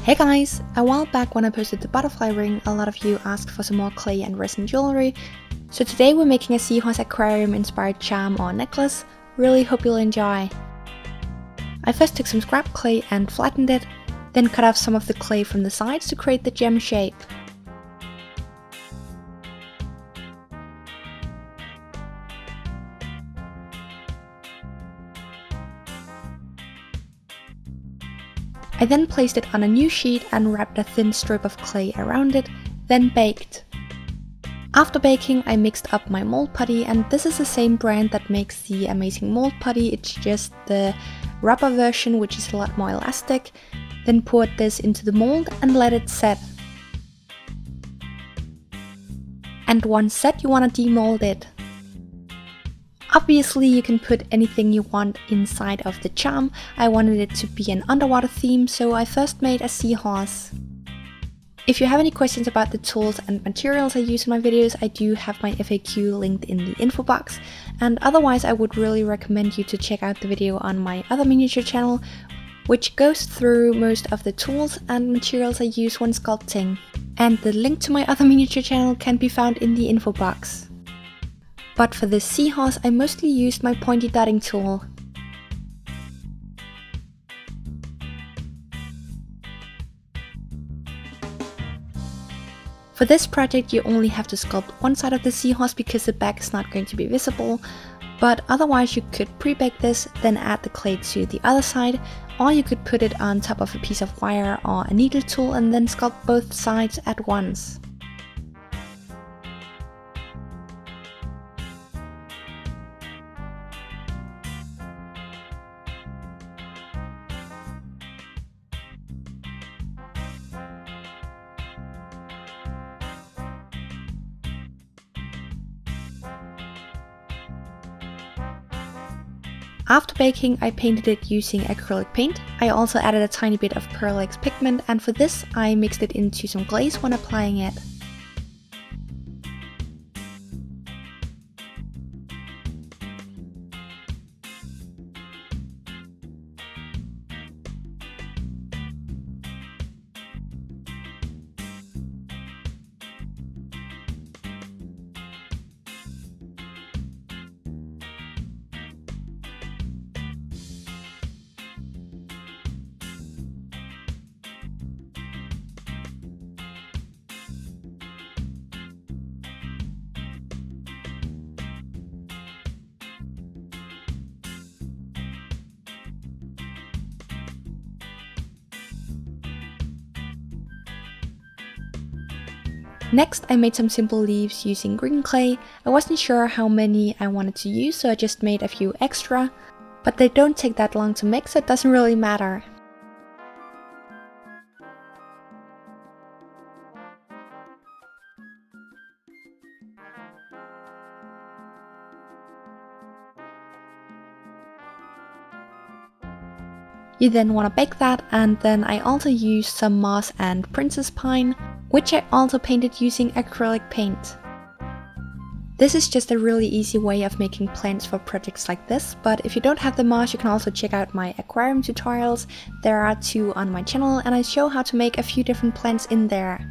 Hey guys! A while back when I posted the butterfly ring, a lot of you asked for some more clay and resin jewelry. So today we're making a Seahorse aquarium inspired charm or necklace. Really hope you'll enjoy. I first took some scrap clay and flattened it, then cut off some of the clay from the sides to create the gem shape. I then placed it on a new sheet and wrapped a thin strip of clay around it, then baked. After baking, I mixed up my mold putty, and this is the same brand that makes the amazing mold putty, it's just the rubber version which is a lot more elastic. Then poured this into the mold and let it set. And once set, you want to demold it. Obviously you can put anything you want inside of the charm. I wanted it to be an underwater theme, so I first made a seahorse. If you have any questions about the tools and materials I use in my videos, I do have my FAQ linked in the info box, and otherwise I would really recommend you to check out the video on my other miniature channel, which goes through most of the tools and materials I use when sculpting. And the link to my other miniature channel can be found in the info box. But for this seahorse, I mostly used my pointy dotting tool. For this project you only have to sculpt one side of the seahorse because the back is not going to be visible, but otherwise you could pre-bake this, then add the clay to the other side, or you could put it on top of a piece of wire or a needle tool and then sculpt both sides at once. After baking, I painted it using acrylic paint. I also added a tiny bit of Pearl X pigment, and for this I mixed it into some glaze when applying it. Next, I made some simple leaves using green clay. I wasn't sure how many I wanted to use, so I just made a few extra, but they don't take that long to make, so it doesn't really matter. You then want to bake that, and then I also used some moss and princess pine, which I also painted using acrylic paint. This is just a really easy way of making plants for projects like this, but if you don't have the moss, you can also check out my aquarium tutorials. There are 2 on my channel, and I show how to make a few different plants in there.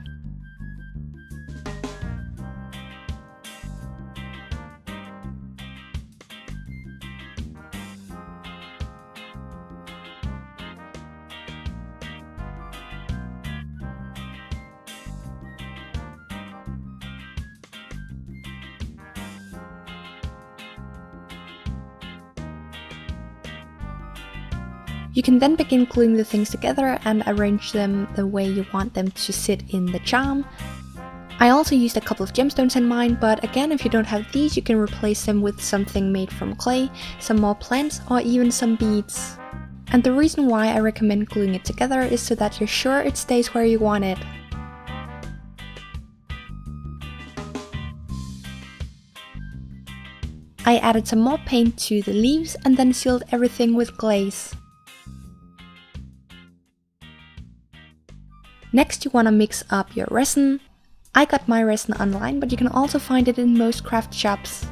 You can then begin gluing the things together and arrange them the way you want them to sit in the charm. I also used a couple of gemstones in mine, but again, if you don't have these, you can replace them with something made from clay, some more plants, or even some beads. And the reason why I recommend gluing it together is so that you're sure it stays where you want it. I added some more paint to the leaves and then sealed everything with glaze. Next you want to mix up your resin. I got my resin online, but you can also find it in most craft shops.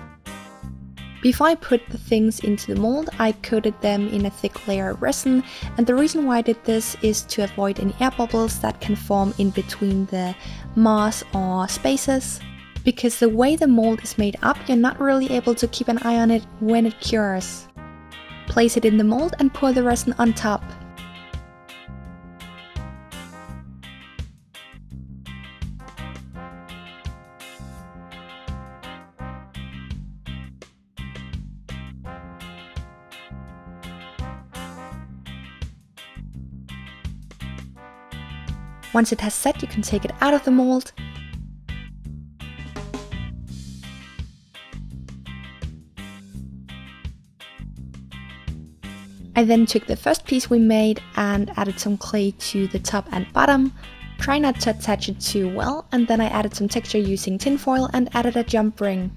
Before I put the things into the mold, I coated them in a thick layer of resin, and the reason why I did this is to avoid any air bubbles that can form in between the moss or spaces. Because the way the mold is made up, you're not really able to keep an eye on it when it cures. Place it in the mold and pour the resin on top. Once it has set, you can take it out of the mold. I then took the first piece we made and added some clay to the top and bottom. Try not to attach it too well, and then I added some texture using tinfoil and added a jump ring.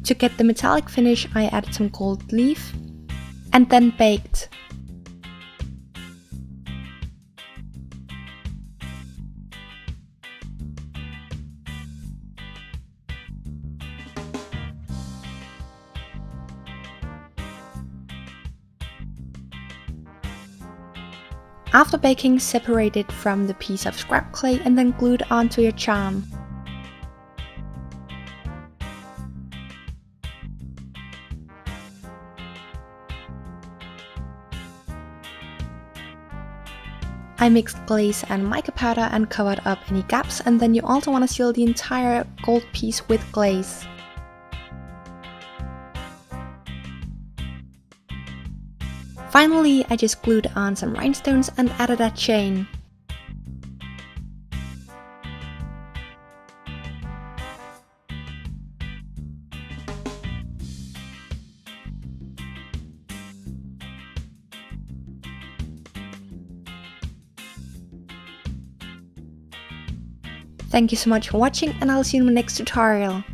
To get the metallic finish, I added some gold leaf and then baked. After baking, separate it from the piece of scrap clay and then glue it onto your charm. I mixed glaze and mica powder and covered up any gaps, and then you also want to seal the entire gold piece with glaze. Finally, I just glued on some rhinestones and added a chain. Thank you so much for watching, and I'll see you in the next tutorial.